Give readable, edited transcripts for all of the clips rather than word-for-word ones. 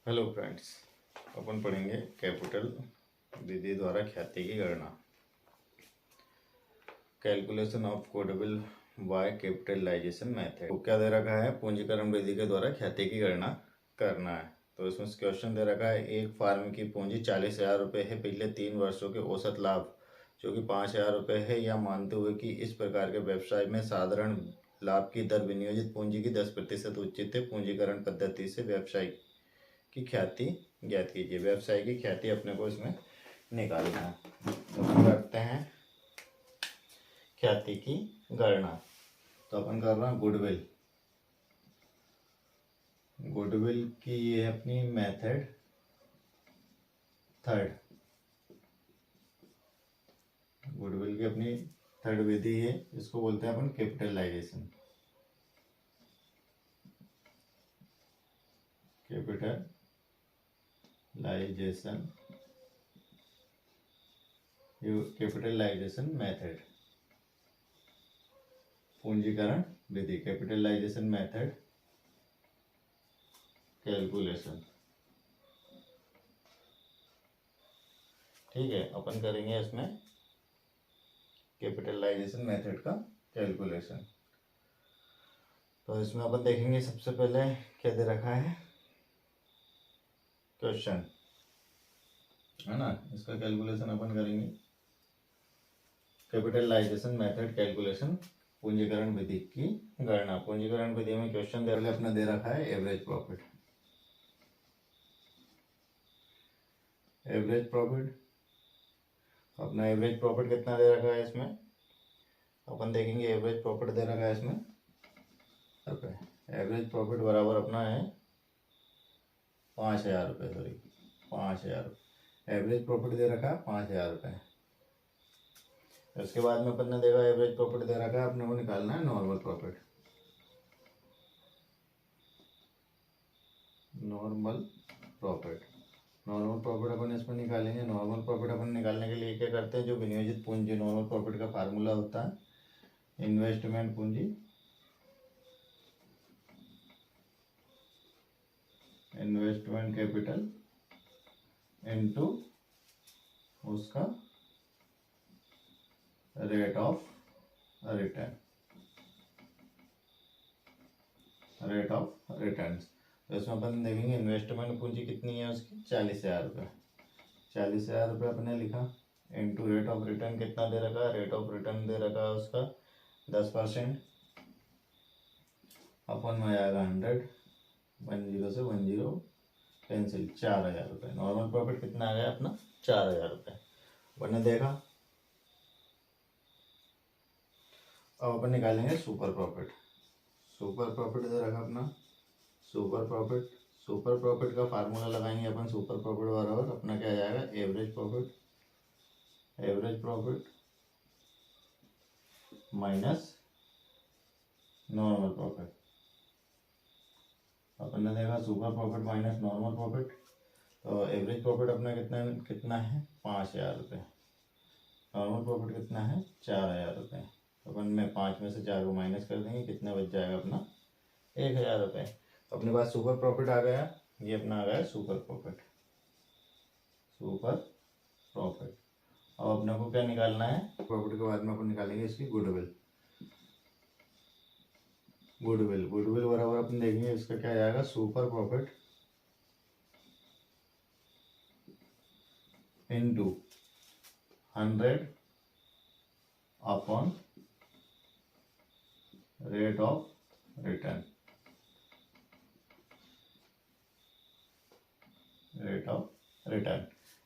Hello friends, अपन पढ़ेंगे capital विधि द्वारा ख्याति की गणना। Calculation of goodwill by capitalisation method. तो क्या दे रखा है, पूंजीकरण विधि के द्वारा ख्याति की गणना करना है। तो इसमें क्वेश्चन दे रखा है, एक फार्म की पूंजी 40,000 रुपये है, पिछले 3 वर्षों के औसत लाभ जो कि 5,000 रुपये है, या मानते हुए कि इस प्रकार के व्यवसाय में साधारण लाभ की दर विनियोजित पूंजी की 10% उचित पूंजीकरण पद्धति से व्यवसाय की ख्याति ज्ञात कीजिए। व्यवसाय की ख्याति अपने को इसमें निकालना है। तो हम करते हैं ख्याति की गणना। तो अपन कर रहे हैं गुडविल की ये अपनी मेथड थर्ड, गुडविल की अपनी थर्ड विधि है। इसको बोलते हैं अपन कैपिटलाइजेशन। कैपिटलाइजेशन मेथड, पूंजीकरण विधि, कैपिटलाइजेशन मेथड कैलकुलेशन। ठीक है, अपन करेंगे इसमें कैपिटलाइजेशन मेथड का कैलकुलेशन। तो इसमें अपन देखेंगे सबसे पहले क्या दे रखा है, क्वेश्चन है ना, इसका कैलकुलेशन अपन करेंगे। कैपिटलाइजेशन मेथड कैलकुलेशन, पूंजीकरण विधि की गणना। पूंजीकरण विधि में क्वेश्चन दे अपना दे रखा है एवरेज प्रॉफिट। एवरेज प्रॉफिट, अपना एवरेज प्रॉफिट कितना दे रखा है इसमें, अपन देखेंगे। एवरेज प्रॉफिट दे रखा है इसमें रुपये। एवरेज प्रॉफिट बराबर अपना है 5,000 रुपये, सॉरी 5,000 रुपये। एवरेज प्रॉफिट दे रखा है 5,000 रुपये। उसके बाद में अपन ने देखा एवरेज प्रॉफिट दे रखा है, अपने को निकालना है नॉर्मल प्रॉफिट। नॉर्मल प्रॉफिट अपन इसमें निकालेंगे। नॉर्मल प्रॉफिट अपन निकालने के लिए क्या करते हैं, जो विनियोजित पूंजी, नॉर्मल प्रॉफिट का फार्मूला होता है इन्वेस्टमेंट पूंजी इन्वेस्टमेंट कैपिटल इनटू उसका रेट ऑफ रिटर्न। तो इसमें अपन देखेंगे इन्वेस्टमेंट पूंजी कितनी है उसकी, 40,000 रुपये। 40,000 रुपये अपने लिखा, इनटू रेट ऑफ रिटर्न कितना दे रखा है, रेट ऑफ रिटर्न दे रखा है उसका 10%। अपन में आएगा 100, 10 से 10 कैंसिल, 4,000 रुपये। नॉर्मल प्रॉफिट कितना आ गया अपना, 4,000 रुपये अपन ने देखा। अब अपन निकालेंगे सुपर प्रॉफिट। सुपर प्रॉफिट दे रखा अपना सुपर प्रॉफिट का फार्मूला लगाएंगे अपन। सुपर प्रॉफिट बराबर अपना क्या आ जाएगा, average profit minus normal profit. अपन ने देखा super profit minus normal profit, तो एवरेज प्रॉफिट अपना कितना है 5,000 रुपये। नॉर्मल प्रॉफिट कितना है 4,000 रुपये। अपन में 5 में से 4 को माइनस कर देंगे, कितना बच जाएगा अपना 1,000 रुपये। तो अपने पास सुपर प्रॉफिट आ गया, ये अपना आ गया सुपर प्रॉफिट। अब अपने को क्या निकालना है, प्रॉफिट के बाद में अपन निकालेंगे इसकी गुडविल बराबर अपन देखेंगे इसका क्या आएगा, super profit into 100 upon rate of return.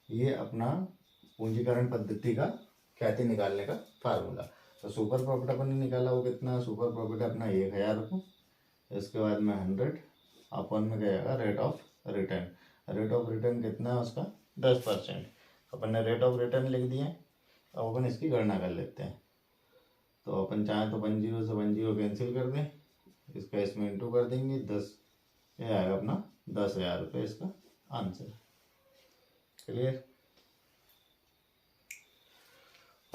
ये अपना पूंजीकरण पद्धति का ख्याति निकालने का फार्मूला। तो सुपर प्रॉफिट अपन ने निकाला, वो कितना, सुपर प्रॉफिट अपना 1,000 रुपये। इसके बाद में 100 अपन में क्या आएगा, रेट ऑफ रिटर्न कितना है उसका 10%। अपन ने रेट ऑफ रिटर्न लिख दिया। अब अपन इसकी गणना कर लेते हैं। तो अपन चाहें तो 10 से 10 कैंसिल कर दें, इसका इसमें इंटू कर देंगे 10, ये आएगा अपना 10,000 रुपये इसका आंसर। क्लियर।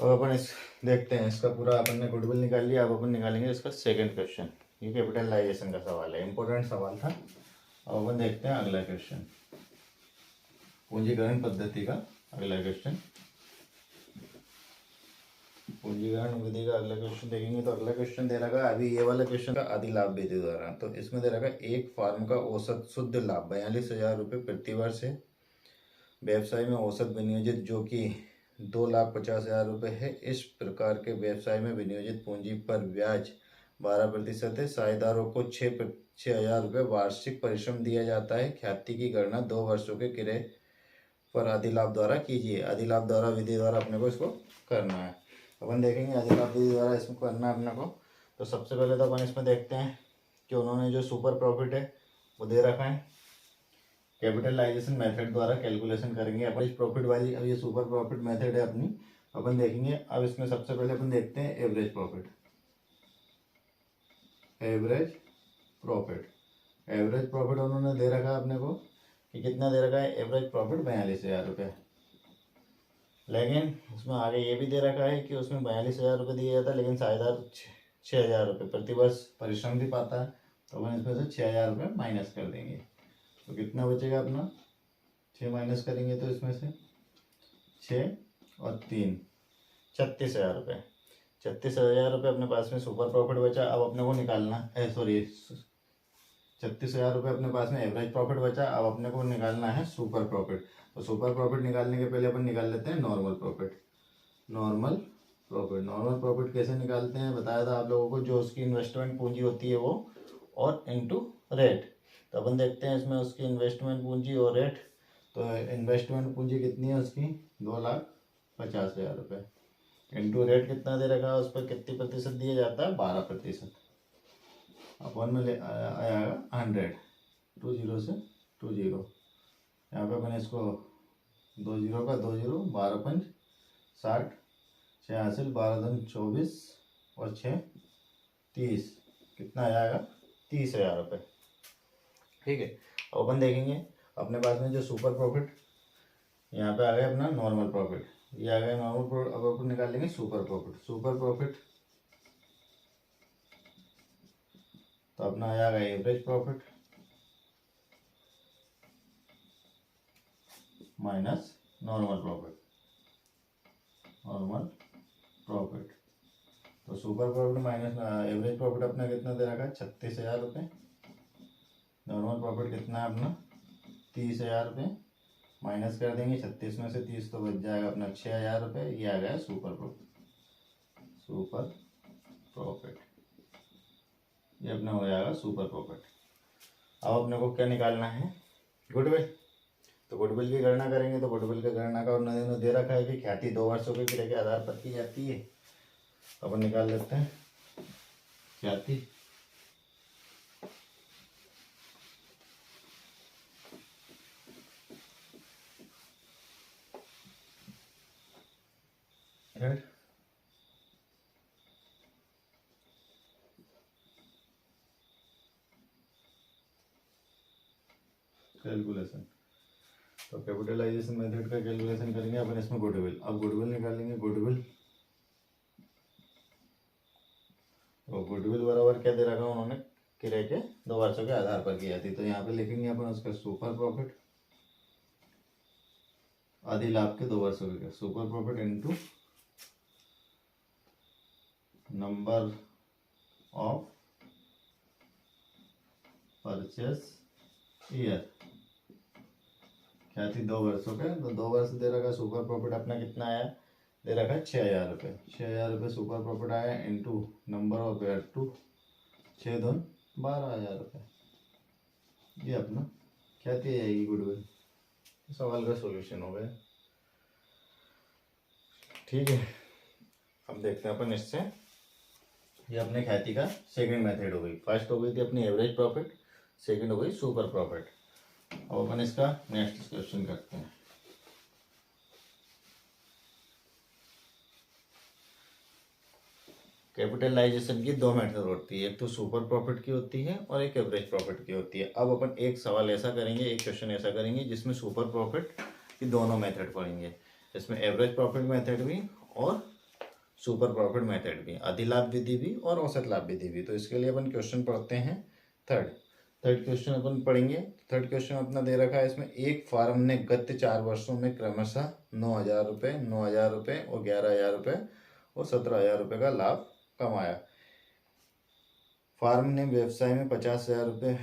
अब अपन इस देखते हैं, इसका पूरा अपन ने गुडविल निकाल लिया। अब अपन निकालेंगे इसका सेकंड क्वेश्चन। ये कैपिटलाइजेशन का सवाल है, इंपॉर्टेंट सवाल था। अब अपन देखते हैं अगला क्वेश्चन। पूंजीकरण पद्धति का अगला क्वेश्चन, पूंजीकरण विधि का अगला क्वेश्चन देखेंगे। तो अगला क्वेश्चन दे रखा है, अभी ये वाला क्वेश्चन का अधिलाभ विधि द्वारा। तो इसमें दे रखा है एक फार्म का औसत शुद्ध लाभ 42,000 रुपये प्रति वर्ष है। व्यवसाय में औसत विनियोजित जो कि 2,50,000 रुपये है। इस प्रकार के व्यवसाय में विनियोजित पूंजी पर ब्याज 12% है। साझेदारों को 6,000 रुपये वार्षिक परिश्रम दिया जाता है। ख्याति की गणना 2 वर्षों के किराए पर अधिलाभ द्वारा कीजिए। अधिलाभ द्वारा विधि द्वारा अपने को इसको करना है। अपन देखेंगे अधिलाभ विधि द्वारा इसमें करना है अपने को। तो सबसे पहले तो अपन इसमें देखते हैं कि उन्होंने जो सुपर प्रॉफिट है वो दे रखा है। कैपिटलाइजेशन मेथड द्वारा कैलकुलेशन करेंगे अपन इस प्रॉफिट वाली। अब ये सुपर प्रॉफिट मेथड है अपनी, अपन देखेंगे। अब इसमें सबसे पहले अपन देखते हैं एवरेज प्रॉफिट। एवरेज प्रॉफिट उन्होंने दे रखा है अपने को कि कितना दे रखा है। एवरेज प्रॉफिट 42,000 रुपये। लेकिन उसमें आगे ये भी दे रखा है कि उसमें 42,000 रुपये दिया जाता है, लेकिन साझेदार 6,000 रुपये प्रति वर्ष परिश्रम भी पाता है। तो अपन इसमें से 6,000 रुपये माइनस कर देंगे। तो कितना बचेगा अपना, 6 माइनस करेंगे तो इसमें से 6 और 3 36,000 रुपये। 36,000 रुपये अपने पास में सुपर प्रॉफिट बचा। अब अपने को निकालना है, सॉरी 36,000 रुपये अपने पास में एवरेज प्रॉफिट बचा। अब अपने को निकालना है सुपर प्रॉफिट। तो सुपर प्रॉफिट निकालने के पहले अपन निकाल लेते हैं नॉर्मल प्रॉफिट। नॉर्मल प्रॉफिट कैसे निकालते हैं बताया था आप लोगों को। जो उसकी इन्वेस्टमेंट पूंजी होती है वो और इनटू रेट। तो अपन देखते हैं इसमें उसकी इन्वेस्टमेंट पूंजी और रेट। तो इन्वेस्टमेंट पूंजी कितनी है उसकी, 2,50,000 रुपये। इनटू रेट कितना दे रखा है, उस पर कितनी प्रतिशत दिया जाता है, 12%। अपन में आएगा 100, 20 से 20। यहाँ पे अपन इसको 20 का 20, 12×5 60, 6 हासिल 12 दूनी 24 और 6 30। कितना आएगा, 30,000 रुपये। ठीक है। अब अपन देखेंगे अपने पास में जो सुपर प्रॉफिट यहाँ पे आ गया अपना नॉर्मल प्रॉफिट, ये आ गया नॉर्मल प्रॉफिट। अब अपन निकालेंगे सुपर प्रॉफिट। तो अपना आ जाएगा average profit minus normal profit. तो super profit minus average profit अपना कितना दे रखा है, 36,000 रुपये। नॉर्मल प्रॉफिट कितना है अपना, 30,000 रुपये। माइनस कर देंगे 36 में से 30 तो बच जाएगा अपना 6,000 रुपये। ये आ गया सुपर प्रॉफिट। ये अपना हो जाएगा सुपर प्रॉफिट। अब अपने को क्या निकालना है, गुडविल। तो गुडविल की गणना करेंगे। तो गुडविल की गणना का उन्होंने दे रखा है कि ख्याति 2 वर्षों के किराए के आधार पर की जाती है। अपन निकाल लेते हैं ख्याति। कैलकुलेशन। तो कैपिटलाइजेशन मेथड का कैलकुलेशन करेंगे अपन इसमें गुडविल। अब गुडविल निकालेंगे। गुडविल बराबर क्या दे रखा है उन्होंने, किराए के 2 वर्षों के आधार पर की जाती। तो यहाँ पे लिखेंगे अपन उसका सुपर प्रॉफिट अधिलाभ के 2 वर्षों के super profit into number of purchase year. ख्याति 2 वर्षों के, तो 2 वर्ष दे रखा। सुपर प्रॉफिट अपना कितना आया, दे रखा है 6,000 रुपये। 6,000 रुपये सुपर प्रॉफिट आया into number of year 2, 6 Doon 12,000 रुपये। ये अपना ख्याति आएगी गुडविल। सवाल का सॉल्यूशन हो गया। ठीक है। अब देखते हैं अपन इससे, ये अपने ख्याति का सेकंड मेथड हो गई। फर्स्ट हो गई थी अपनी एवरेज प्रॉफिट, सेकंड हो गई सुपर प्रॉफिट। अब अपन इसका नेक्स्ट क्वेश्चन करते हैं। कैपिटलाइजेशन की 2 मेथड होती है, एक तो सुपर प्रॉफिट की होती है और एक एवरेज प्रॉफिट की होती है। अब अपन एक सवाल ऐसा करेंगे, एक क्वेश्चन ऐसा करेंगे जिसमें सुपर प्रॉफिट की दोनों मेथड पढ़ेंगे। इसमें एवरेज प्रॉफिट मेथड भी और सुपर प्रॉफिट मेथड भी, अधिलाभ विधि भी और औसत लाभ विधि भी। तो इसके लिए अपन क्वेश्चन पढ़ते हैं थर्ड। थर्ड क्वेश्चन अपन पढ़ेंगे। थर्ड क्वेश्चन अपना दे रखा है इसमें, एक फार्म ने गत 4 वर्षों में क्रमशः 9,000 रुपये, 9,000 रुपये और 11,000 रुपये और 17,000 रुपये का लाभ कमाया। फार्म ने व्यवसाय में 50,000 रुपये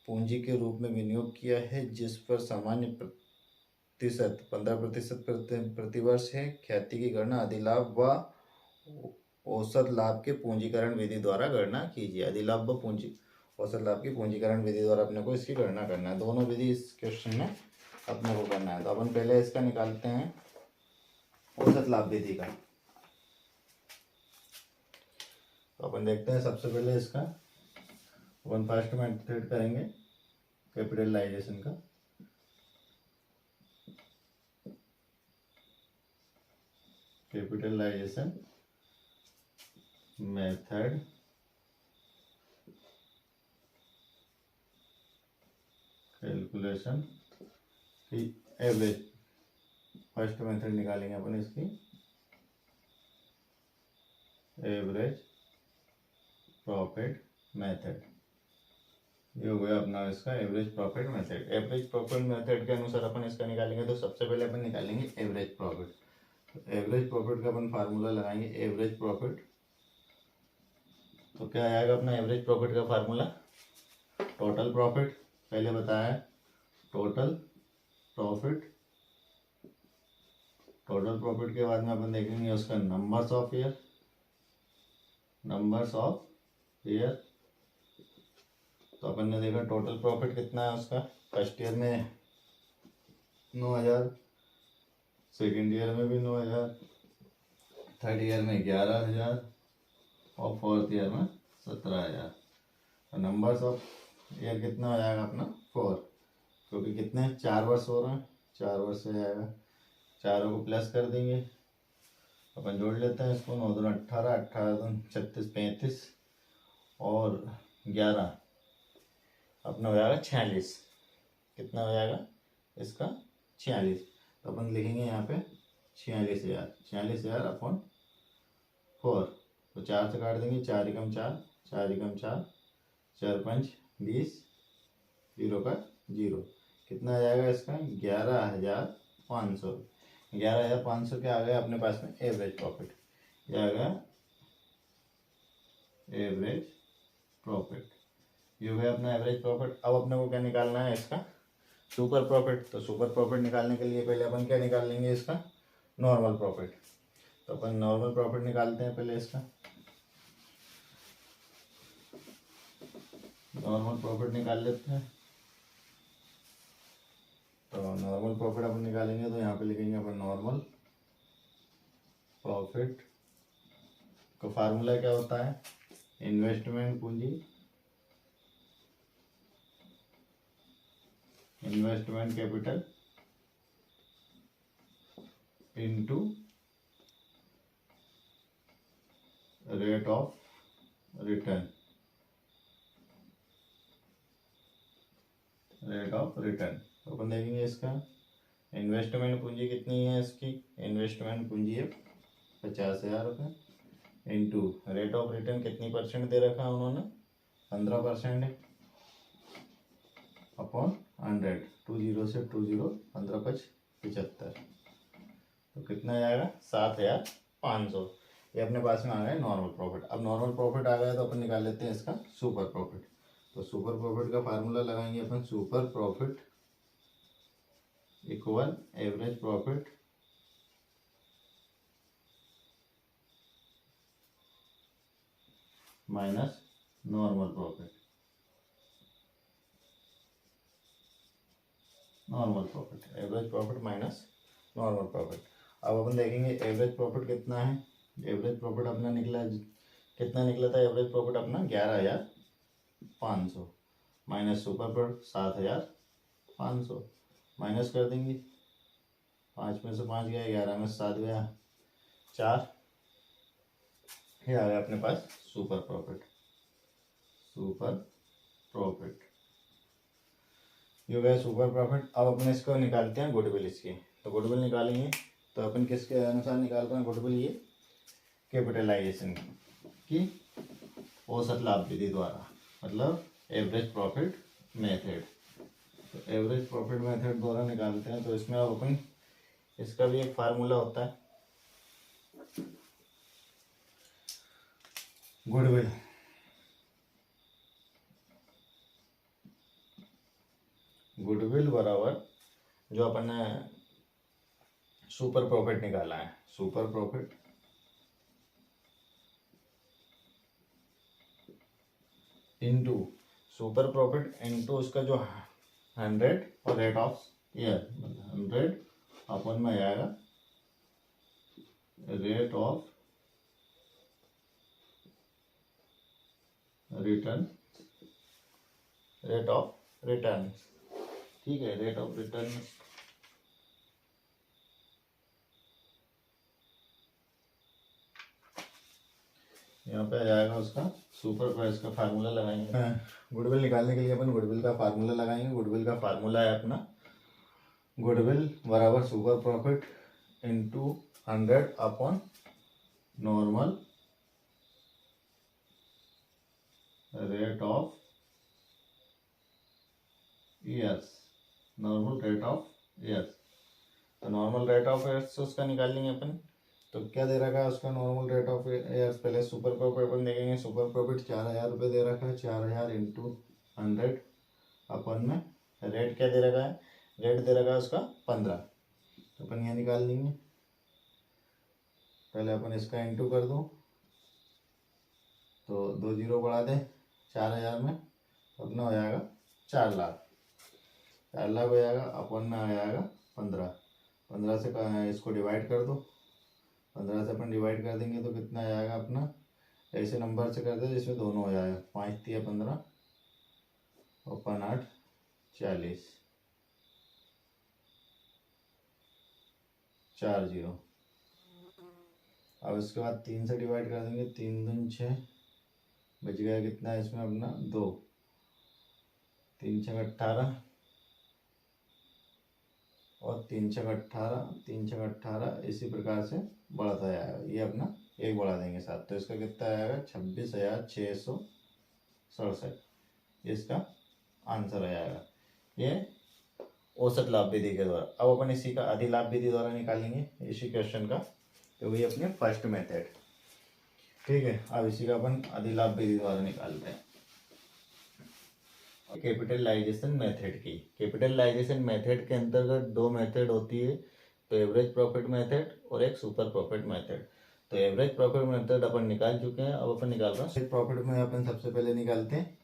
पूंजी के रूप में विनियोग किया है, जिस पर सामान्य प्रतिशत 15% प्रतिवर्ष है। ख्याति की गणना अधिलाभ व औसत लाभ के पूंजीकरण विधि द्वारा गणना कीजिए। अधिलाभ व पूंजी औसत लाभ की पूंजीकरण विधि द्वारा अपने को इसकी गणना करना है। दोनों विधि इस क्वेश्चन में अपने को करना है। तो अपन पहले इसका निकालते हैं औसत लाभ विधि का। तो अपन देखते हैं सबसे पहले इसका अपन फर्स्ट मेथड करेंगे कैपिटलाइजेशन का। कैपिटलाइजेशन मेथड कैलकुलेशन की एवरेज, फर्स्ट मेथड निकालेंगे अपन इसकी एवरेज प्रॉफिट मेथड। ये हो गया अपना इसका average profit method. Average profit method के अनुसार अपन इसका निकालेंगे। तो सबसे पहले अपन निकालेंगे एवरेज प्रॉफिट। तो एवरेज प्रॉफिट का अपन फार्मूला लगाएंगे, एवरेज प्रॉफिट। तो क्या आएगा अपना एवरेज प्रॉफिट का फार्मूला, टोटल प्रॉफिट, पहले बताया टोटल प्रॉफिट। टोटल प्रॉफिट के बाद में अपन देखेंगे उसका numbers of year, numbers of year. तो अपन ने देखा टोटल प्रॉफिट कितना है उसका, फर्स्ट ईयर में 9,000, सेकेंड ईयर में भी 9,000, थर्ड ईयर में 11,000 और फोर्थ ईयर में 17,000। और नंबर्स ऑफ ईयर कितना हो जाएगा अपना 4, क्योंकि कितने 4 वर्ष हो रहे हैं, 4 वर्ष हो जाएगा। चारों को प्लस कर देंगे, अपन जोड़ लेते हैं इसको। 9 दूनी 18, 18 दूनी 36, 35 और 11 अपना हो जाएगा 46। कितना हो जाएगा इसका 46। तो अपन लिखेंगे यहाँ पे 46,000, 46,000 अपॉन 4। तो 4 से काट देंगे, 4 एकम 4, 4 एकम 4, 4 पंच 20, 0 का 0। कितना आ जाएगा इसका 11,500। 11,500 के आ गया अपने पास में एवरेज प्रॉफिट। ये आ गया एवरेज प्रॉफिट। ये हो गया अपना एवरेज प्रॉफिट। अब अपने को क्या निकालना है इसका सुपर प्रॉफिट। तो सुपर प्रॉफिट निकालने के लिए पहले अपन क्या निकाल लेंगे इसका नॉर्मल प्रॉफिट। तो अपन नॉर्मल प्रॉफिट निकालते हैं पहले इसका। नॉर्मल प्रॉफिट निकाल लेते हैं। तो नॉर्मल प्रॉफिट अपन निकालेंगे तो यहाँ पे लिखेंगे अपन नॉर्मल प्रॉफिट का फार्मूला क्या होता है, इन्वेस्टमेंट पूंजी, investment capital into rate of return, rate of return. तो अपन देखेंगे इसका इन्वेस्टमेंट पूंजी कितनी है इसकी, इन्वेस्टमेंट पूंजी है 50,000 रुपये इंटू रेट ऑफ रिटर्न कितनी परसेंट दे रखा है उन्होंने 15% है, अपॉन 100, 20 से 20, 15 5 75। तो कितना आएगा 7,500। ये अपने पास में आ गया नॉर्मल प्रॉफिट। अब नॉर्मल प्रॉफिट आ गया तो अपन निकाल लेते हैं इसका सुपर प्रॉफिट। तो सुपर प्रॉफिट का फार्मूला लगाएंगे अपन, super profit equal average profit minus normal profit, normal profit, average profit minus normal profit. अब अपन देखेंगे एवरेज प्रॉफिट कितना है। एवरेज प्रॉफिट अपना निकला, कितना निकला था एवरेज प्रॉफिट अपना 11,500 माइनस सुपर प्रॉफिट 7,500, माइनस कर देंगे। 5 में से 5 गया, 11 में 7 गया 4। ये आ गया अपने पास सुपर प्रॉफिट, सुपर प्रॉफिट। ये हो गया सुपर प्रॉफिट। अब अपन इसको निकालते हैं गुडविल इसकी। तो गुडविल निकालेंगे तो अपन किसके अनुसार निकाल रहे हैं गुडविल, ये कैपिटलाइजेशन की औसत लाभ विधि द्वारा, मतलब एवरेज प्रॉफिट मेथड। तो एवरेज प्रॉफिट मेथड द्वारा निकालते हैं। तो इसमें अब अपन इसका भी एक फार्मूला होता है, गुडविल। गुडविल बराबर जो अपन ने सुपर प्रॉफिट निकाला है, super profit into super profit into उसका जो 100 और रेट ऑफ ईयर, 100 अपन में आएगा rate of return, rate of return. ठीक है, रेट ऑफ रिटर्न यहाँ पे आ जाएगा उसका सुपर प्राइस का फार्मूला लगाएंगे। गुडविल निकालने के लिए अपन गुडविल का फार्मूला लगाएंगे। गुडविल का फार्मूला है अपना गुडविल बराबर super profit into 100 upon normal rate of years, normal rate of years. तो नॉर्मल रेट ऑफ ईयर्स उसका निकाल लेंगे अपन। तो क्या दे रखा है उसका नॉर्मल रेट ऑफ ईयर्स, पहले सुपर प्रॉफिट अपन देखेंगे। सुपर प्रॉफिट 4000 रुपये दे रखा है, 4000 इंटू 100 अपन में रेट क्या दे रखा है, रेट दे रखा है उसका 15। तो अपन यहाँ निकाल लेंगे, पहले अपन इसका इंटू कर दो, तो 2 जीरो बढ़ा दें 4000 में, तो अपना हो जाएगा 4 लाख। 4 लाख हो जाएगा, अपन में आ जाएगा 15। 15 से इसको डिवाइड कर दो, 15 से अपन डिवाइड कर देंगे तो कितना आ जाएगा अपना, ऐसे नंबर से कर दे जिसमें दोनों हो जाएगा, 5 तिया 15 और 5 8 40, 4 जीरो। अब इसके बाद 3 से डिवाइड कर देंगे, 3 दूनी 6, बच गया कितना है इसमें अपना 2, 3 छः 18 और 3 छः 18, 3 छः 18, इसी प्रकार से बढ़ता जाएगा। ये अपना एक बढ़ा देंगे साथ, तो इसका कितना आएगा 26,667, इसका आंसर आ जाएगा। ये औसत लाभ विधि के द्वारा। अब अपन इसी का आधी लाभ विधि द्वारा निकालेंगे इसी क्वेश्चन का, तो वही अपने फर्स्ट मेथड। ठीक है, अब इसी का अपन आधी लाभ विधि द्वारा निकालते हैं। कैपिटलाइजेशन मेथड की, कैपिटलाइजेशन मेथड के अंतर्गत 2 मेथड होती है, तो एवरेज प्रॉफिट मेथड और एक सुपर प्रॉफिट मेथड। तो एवरेज प्रॉफिट मेथड अपन निकाल चुके हैं, अब अपन निकाल रहे हैं प्रॉफिट में। अपन सबसे पहले निकालते हैं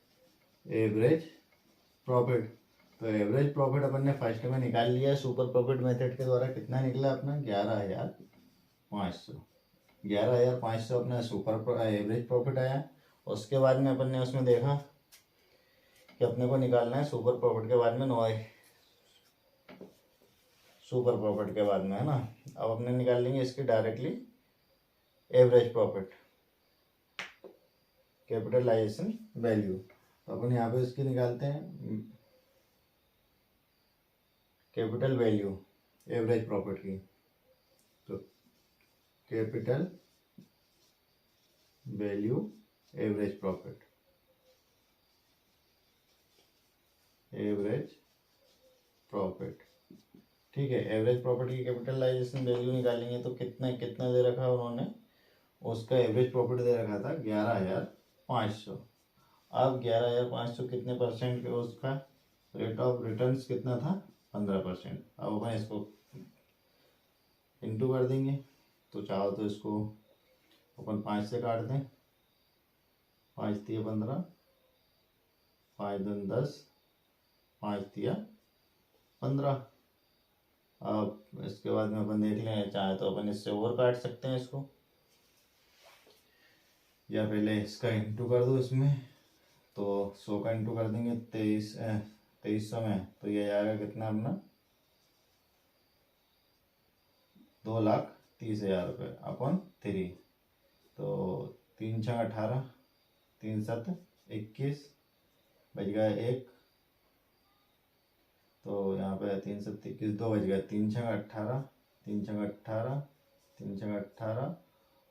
एवरेज प्रॉफिट। तो एवरेज प्रॉफिट अपन ने फर्स्ट में निकाल लिया है सुपर प्रॉफिट मेथड के द्वारा। कितना निकला अपना 11,500। 11,500 अपना सुपर एवरेज प्रॉफिट आया। उसके बाद में अपन ने उसमें देखा कि अपने को निकालना है सुपर प्रॉफिट के बाद में सुपर प्रॉफिट के बाद में, है ना। अब अपने निकाल लेंगे इसकी directly average profit, capitalization value. तो अपन यहाँ पे इसकी निकालते हैं कैपिटल वैल्यू एवरेज प्रॉफिट की। तो capital value average profit, average profit. ठीक है, एवरेज प्रॉफिट की कैपिटलाइजेशन वैल्यू निकालेंगे तो कितना कितना दे रखा है उन्होंने, उसका एवरेज प्रॉफिट दे रखा था 11,500। अब 11,500 कितने परसेंट के उसका रेट ऑफ रिटर्न्स कितना था 15%। अब अपन इसको इंटू कर देंगे, तो चाहो तो इसको अपन 5 से काट दें, 5 तिया 15, 5 दूनी 10, 5 तिया 15। अब इसके बाद में अपन देख लें, चाहे तो अपन इससे और काट सकते हैं इसको, या पहले इसका इंटू कर दो इसमें। तो 100 का इंटू कर देंगे 2300 में, तो ये आएगा कितना अपना 2,30,000 रुपये अपॉन 3। तो 3 छः 18, 3 7 21, बच गया 1। तो यहाँ पे 3 7 21, 2 बच गया, 3 छः 18, 3 छः 18, 3 छः 18,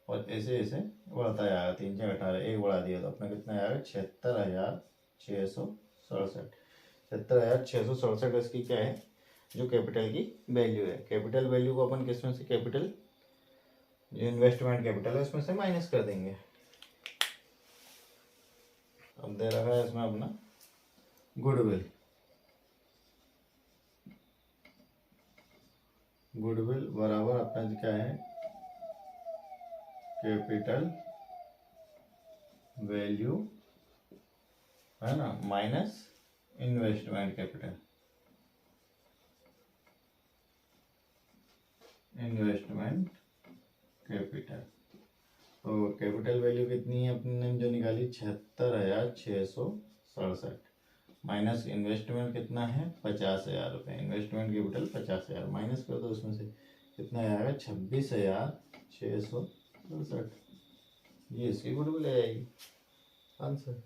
और ऐसे ऐसे बढ़ता जाएगा। 3 छः 18, 1 बढ़ा दिया तो अपना कितना आएगा 76,667। 76,667 इसकी क्या है, जो कैपिटल की वैल्यू है। कैपिटल वैल्यू को अपन किस में से, कैपिटल जो इन्वेस्टमेंट कैपिटल है उसमें से माइनस कर देंगे। अब दे रखा है इसमें अपना गुडविल। गुडविल बराबर अपना क्या है, कैपिटल वैल्यू है ना, minus investment capital. Investment capital, तो कैपिटल वैल्यू कितनी है अपने जो निकाली, 76,667 माइनस इन्वेस्टमेंट कितना है, 50,000 रुपये। इन्वेस्टमेंट कैपिटल 50,000 माइनस कर दो उसमें से कितना आएगा, 26,667। ये इसकी गुडविल आएगी आंसर।